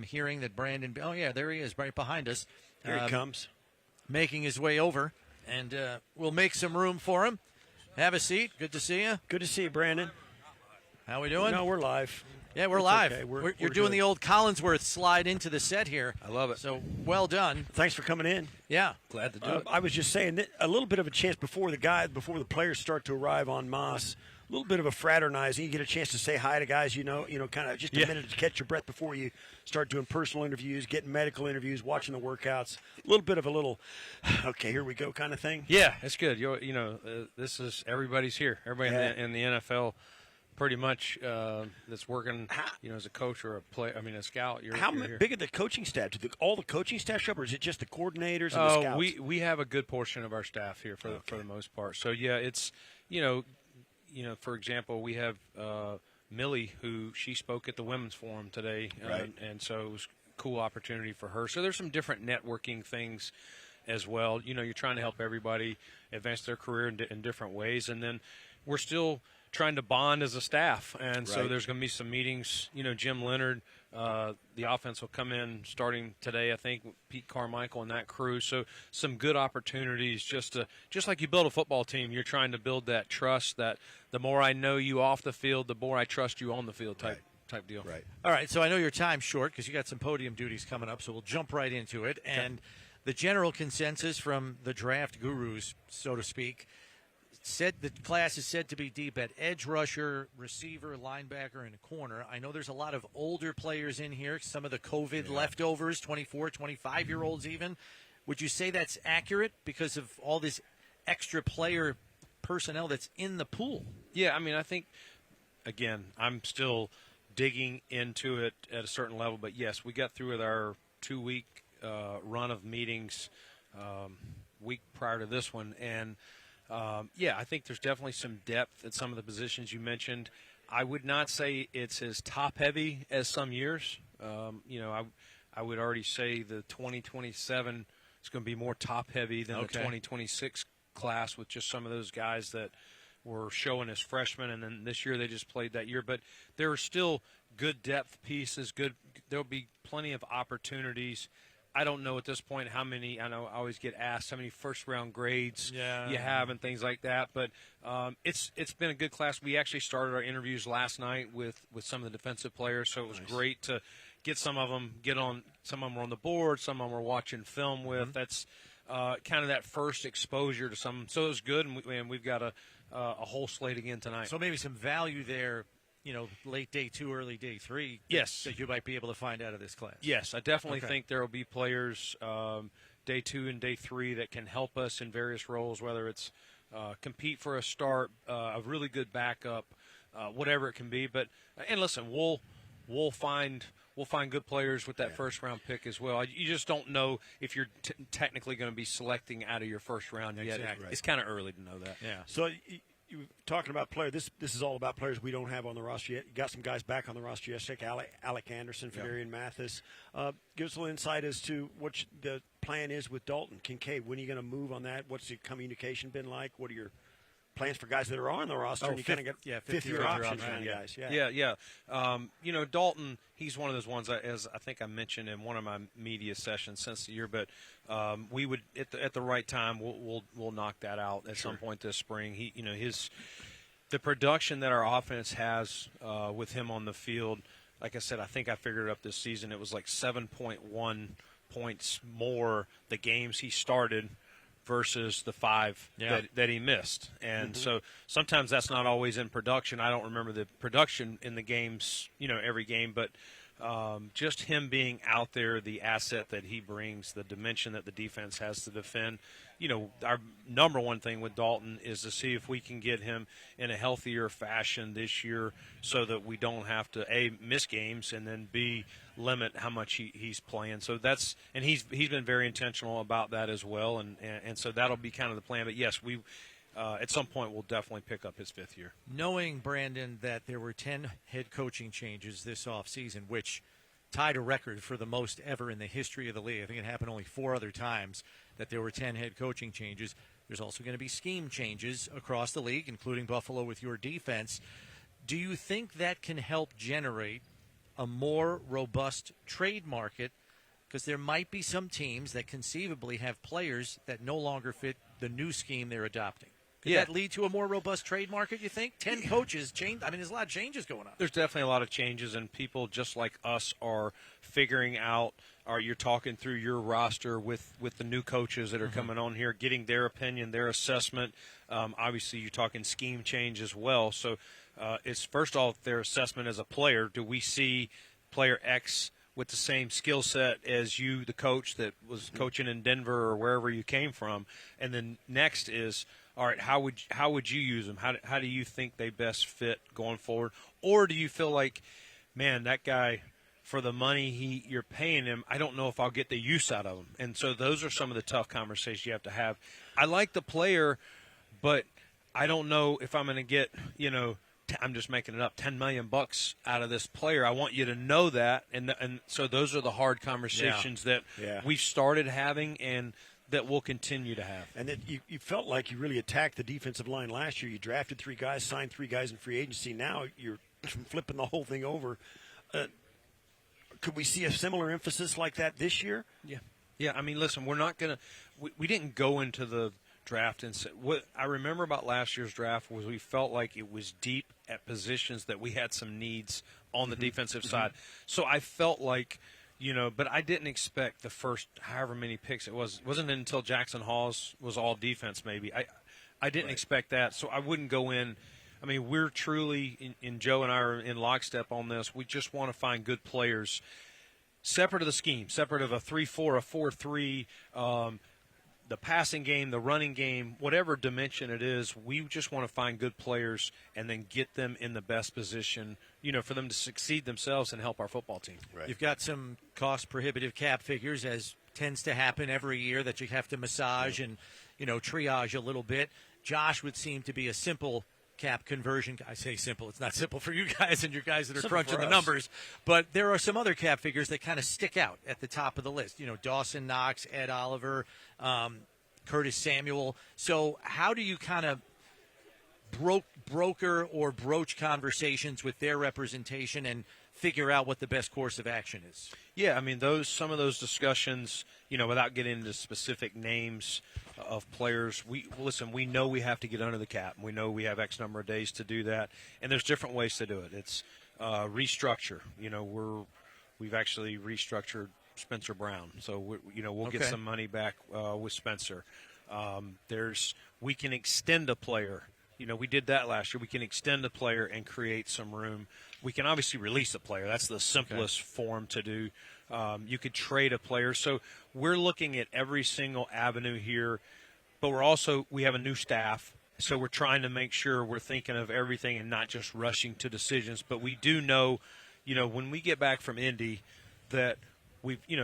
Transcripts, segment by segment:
hearing that Brandon. Oh yeah, there he is, right behind us. Here he comes, making his way over, and we'll make some room for him. Have a seat. Good to see you. Good to see you, Brandon. How we doing? No, we're live. Yeah, we're It's live. okay. You're doing the old Collinsworth slide into the set here. I love it. So well done. Thanks for coming in. Yeah, glad to do it. I was just saying that a little bit of a chance before the players start to arrive en masse. A little bit of a fraternizing. You get a chance to say hi to guys, kind of just a minute to catch your breath before you start doing personal interviews, getting medical interviews, watching the workouts. A little bit of okay, here we go kind of thing. Yeah, it's good. This is everybody's here. Everybody in the NFL pretty much that's working, as a coach or a scout. How here. big are the coaching staff? Do all the coaching staff show up, or is it just the coordinators and the scouts? We have a good portion of our staff here for the most part. So, yeah, it's, for example, we have Millie, who she spoke at the Women's Forum today, right. And so it was a cool opportunity for her. So there's some different networking things as well. You're trying to help everybody advance their career in different ways, and then we're still trying to bond as a staff, and so there's going to be some meetings. Jim Leonard, the offense will come in starting today, I think, Pete Carmichael and that crew. So some good opportunities just like you build a football team, you're trying to build that trust that the more I know you off the field, the more I trust you on the field type deal. Right. All right, so I know your time's short because you got some podium duties coming up, so we'll jump right into it. And the general consensus from the draft gurus, so to speak, said the class is said to be deep at edge rusher, receiver, linebacker, and corner. I know there's a lot of older players in here, some of the COVID leftovers, 24, 25-year-olds even. Would you say that's accurate because of all this extra player personnel that's in the pool? Yeah, I think, again, I'm still digging into it at a certain level, but yes, we got through with our 2-week run of meetings week prior to this one, and I think there's definitely some depth at some of the positions you mentioned. I would not say it's as top-heavy as some years. I would already say the 2027 is going to be more top-heavy than the 2026 class with just some of those guys that were showing as freshmen, and then this year they just played that year. But there are still good depth pieces. There'll be plenty of opportunities. I don't know at this point how many. I know I always get asked how many first-round grades you have and things like that. But it's been a good class. We actually started our interviews last night with some of the defensive players, so it was great to get some of them Some of them were on the board. Some of them were watching film with. Mm-hmm. That's kind of that first exposure to some. So it was good, and we've got a whole slate again tonight. So maybe some value there. Late day 2, early day 3. Yes. That you might be able to find out of this class. Yes, I definitely think there will be players day 2 and day 3 that can help us in various roles, whether it's compete for a start, a really good backup, whatever it can be. But and listen, we'll find good players with that first round pick as well. You just don't know if you're technically going to be selecting out of your first round yet. Exactly. It's kind of early to know that. Yeah. So you were talking about players. This is all about players we don't have on the roster yet. You got some guys back on the roster yesterday. Alec Anderson, Federian Mathis. Give us a little insight as to what the plan is with Dalton Kincaid. When are you going to move on that? What's the communication been like? What are your plans for guys that are on the roster? And you kind of get fifth-year options kind of guys. Yeah. Dalton, he's one of those ones, as I think I mentioned in one of my media sessions since the year, but we would at the right time we'll knock that out at some point this spring. The production that our offense has with him on the field, like I said, I think I figured it up this season. It was like 7.1 points more the games he started versus the 5 that he missed. And so sometimes that's not always in production. I don't remember the production in the games, every game, but just him being out there, the asset that he brings, the dimension that the defense has to defend. Our number one thing with Dalton is to see if we can get him in a healthier fashion this year so that we don't have to, A, miss games, and then, B, limit how much he's playing. So and he's been very intentional about that as well, and so that'll be kind of the plan. But, yes, we at some point we'll definitely pick up his 5th year. Knowing, Brandon, that there were 10 head coaching changes this offseason, which tied a record for the most ever in the history of the league. I think it happened only 4 other times that there were 10 head coaching changes. There's also going to be scheme changes across the league, including Buffalo with your defense. Do you think that can help generate a more robust trade market? Because there might be some teams that conceivably have players that no longer fit the new scheme they're adopting. Could that lead to a more robust trade market, you think? 10 coaches change. I mean, there's a lot of changes going on. There's definitely a lot of changes, and people just like us are figuring out, or you're talking through your roster with the new coaches that are coming on here, getting their opinion, their assessment. Obviously, you're talking scheme change as well. So it's first off their assessment as a player. Do we see player X with the same skill set as you, the coach that was coaching in Denver or wherever you came from? And then next is, all right, how would you use them? How do you think they best fit going forward? Or do you feel like, man, that guy, for the money you're paying him, I don't know if I'll get the use out of him. And so those are some of the tough conversations you have to have. I like the player, but I don't know if I'm going to get, I'm just making it up, $10 million out of this player. I want you to know that, and so those are the hard conversations that we've started having and that we'll continue to have. And that you felt like you really attacked the defensive line last year. You drafted 3 guys, signed 3 guys in free agency. Now you're flipping the whole thing over. Could we see a similar emphasis like that this year? Yeah. I mean, listen, we're not going to – we didn't go into the draft and say – what I remember about last year's draft was we felt like it was deep at positions that we had some needs on the defensive side. So I felt like – but I didn't expect the first however many picks it was. It wasn't until Jackson Hawes was all defense maybe. I didn't expect that, so I wouldn't go in. I mean, we're truly, in Joe and I are in lockstep on this. We just want to find good players separate of the scheme, separate of a 3-4, a 4-3, the passing game, the running game, whatever dimension it is. We just want to find good players and then get them in the best position, for them to succeed themselves and help our football team. Right. You've got some cost-prohibitive cap figures, as tends to happen every year, that you have to massage and, triage a little bit. Josh would seem to be a simple cap conversion. I say simple. It's not simple for you guys and your guys that are Simple crunching for the us. numbers. But there are some other cap figures that kind of stick out at the top of the list. Dawson Knox, Ed Oliver, Curtis Samuel. So how do you kind of broker or broach conversations with their representation and figure out what the best course of action is? Yeah, I mean, some of those discussions, without getting into specific names of players, we know we have to get under the cap. We know we have X number of days to do that, and there's different ways to do it. It's restructure. We've actually restructured Spencer Brown, so we'll get some money back with Spencer. We can extend a player. We did that last year. We can extend a player and create some room. We can obviously release a player. That's the simplest form to do. You could trade a player. So we're looking at every single avenue here, but we have a new staff. So we're trying to make sure we're thinking of everything and not just rushing to decisions. But we do know, when we get back from Indy that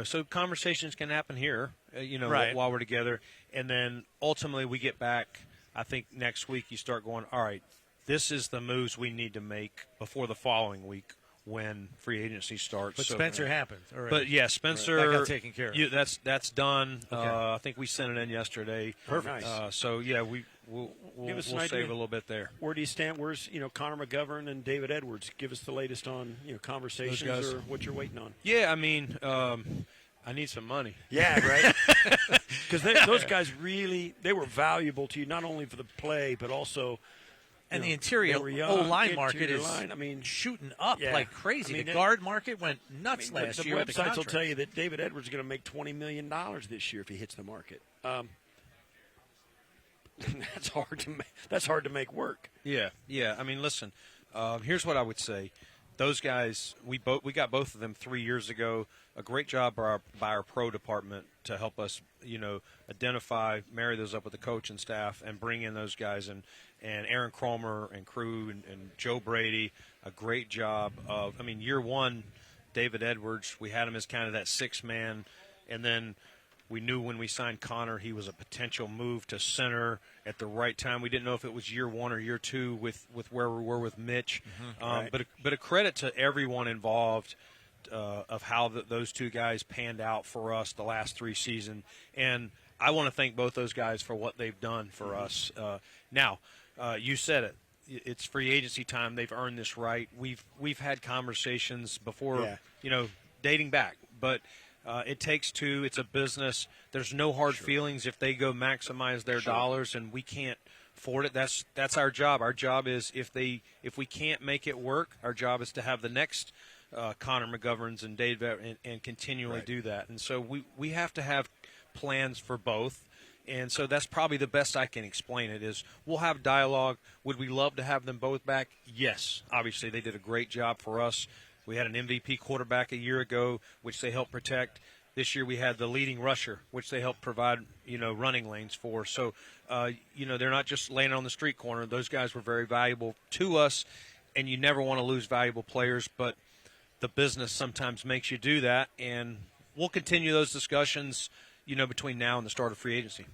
so conversations can happen here, Right. while we're together. And then ultimately we get back. I think next week you start going, all right, this is the moves we need to make before the following week when free agency starts. But Spencer happened. All right. But, yeah, Spencer. That got taken care of. That's done. Okay. I think we sent it in yesterday. Perfect. So, yeah, we'll Give us an save idea. a little bit there. Where do you stand? Where's Connor McGovern and David Edwards? Give us the latest on conversations Those guys. or what you're waiting on. Yeah, I mean, I need some money. Yeah, right. Because those guys they were valuable to you not only for the play but also. And the interior they were young, O-line market interior is line, shooting up yeah. like crazy. I mean, the guard market went nuts last the year. with the websites will contract. tell you that David Edwards is going to make $20 million this year if he hits the market. That's hard to make work. Yeah. I mean, listen. Here's what I would say: those guys, we got both of them 3 years ago. A great job by our pro department to help us, identify, marry those up with the coach and staff, and bring in those guys. And Aaron Cromer and crew and Joe Brady, a great job of. I mean, year one, David Edwards, we had him as kind of that 6-man, and then. We knew when we signed Connor he was a potential move to center at the right time. We didn't know if it was year one or year two with where we were with Mitch. Right. But a credit to everyone involved of how those two guys panned out for us the last 3 seasons. And I want to thank both those guys for what they've done for us. Now, you said it. it's free agency time. They've earned this right. We've had conversations before, dating back, but it takes two. It's a business. There's no hard feelings if they go maximize their dollars, and we can't afford it. That's our job. Our job is if we can't make it work, our job is to have the next Connor McGoverns and Dave and continually do that. And so we have to have plans for both. And so that's probably the best I can explain it is we'll have dialogue. Would we love to have them both back? Yes. Obviously, they did a great job for us. We had an MVP quarterback a year ago, which they helped protect. This year we had the leading rusher, which they helped provide, running lanes for. So, they're not just laying on the street corner. Those guys were very valuable to us, and you never want to lose valuable players, but the business sometimes makes you do that, and we'll continue those discussions, between now and the start of free agency.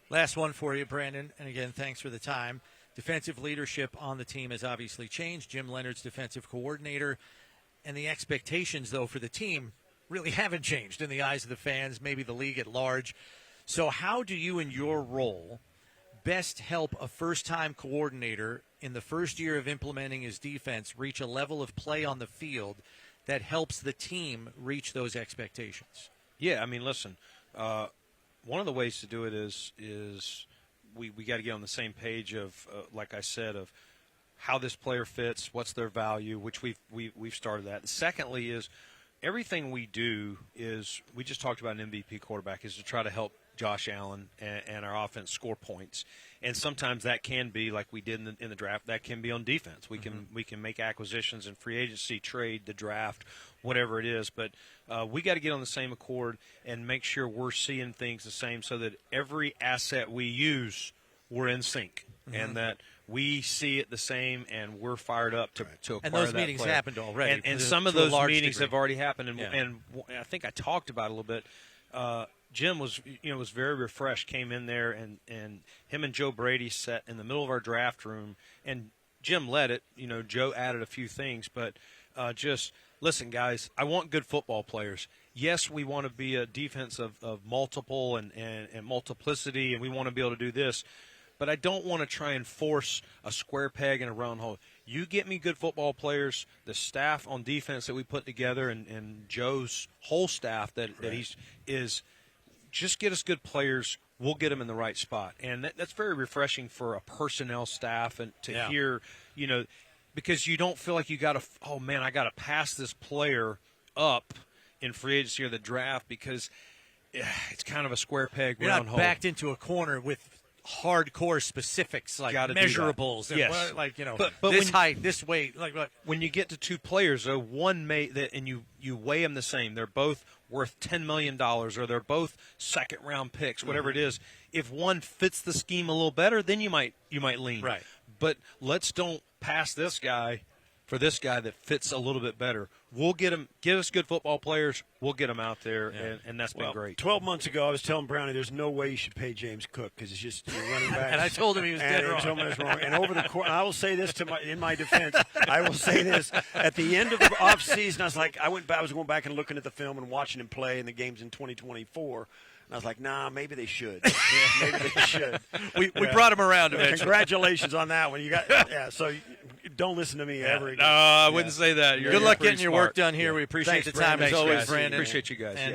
Last one for you, Brandon, and again, thanks for the time. Defensive leadership on the team has obviously changed. Jim Leonard's defensive coordinator, and the expectations, though, for the team really haven't changed in the eyes of the fans, maybe the league at large. So how do you, in your role, best help a first-time coordinator in the first year of implementing his defense reach a level of play on the field that helps the team reach those expectations? Yeah, I mean, listen, one of the ways to do it is we got to get on the same page of, like I said, of how this player fits, what's their value, which we've started that. And secondly is everything we do is we just talked about an MVP quarterback is to try to help Josh Allen and our offense score points. And sometimes that can be like we did in the draft. That can be on defense. We can make acquisitions in free agency, trade, the draft, whatever it is. But we got to get on the same accord and make sure we're seeing things the same so that every asset we use, we're in sync and that we see it the same and we're fired up to acquire that. And those meetings player. happened already. And some of those meetings degree have already happened. And I think I talked about it a little bit. Jim was very refreshed, came in there, and him and Joe Brady sat in the middle of our draft room, and Jim led it. Joe added a few things, but just listen, guys, I want good football players. Yes, we want to be a defense of multiple and multiplicity, and we want to be able to do this, but I don't want to try and force a square peg in a round hole. You get me good football players, the staff on defense that we put together, and Joe's whole staff that is just get us good players. We'll get them in the right spot, and that's very refreshing for a personnel staff and to hear, because you don't feel like you got to. Oh man, I got to pass this player up in free agency or the draft because it's kind of a square peg You're round not hole. backed into a corner with hardcore specifics like measurables and yes. But this height, this weight. When you get to two players, though, one and you weigh them the same. They're both worth $10 million, or they're both second-round picks, whatever it is. If one fits the scheme a little better, then you might lean. Right. But let's don't pass this guy for this guy that fits a little bit better. We'll get him. Get us good football players. We'll get them out there, and that's been great. 12 months ago, I was telling Brownie there's no way you should pay James Cook because it's just running back. And I told him he was dead wrong. I told him he was wrong. And over the course, I will say this in my defense. I will say this at the end of the offseason, I was going back and looking at the film and watching him play in the games in 2024. And I was like, nah, maybe they should. Maybe they should. We brought him around eventually. Congratulations on that one. You got so don't listen to me ever again. No, I wouldn't say that. Good luck getting your smart. work done here. We appreciate Thanks, the time Brandon. as always, guys. Brandon. Appreciate you guys. And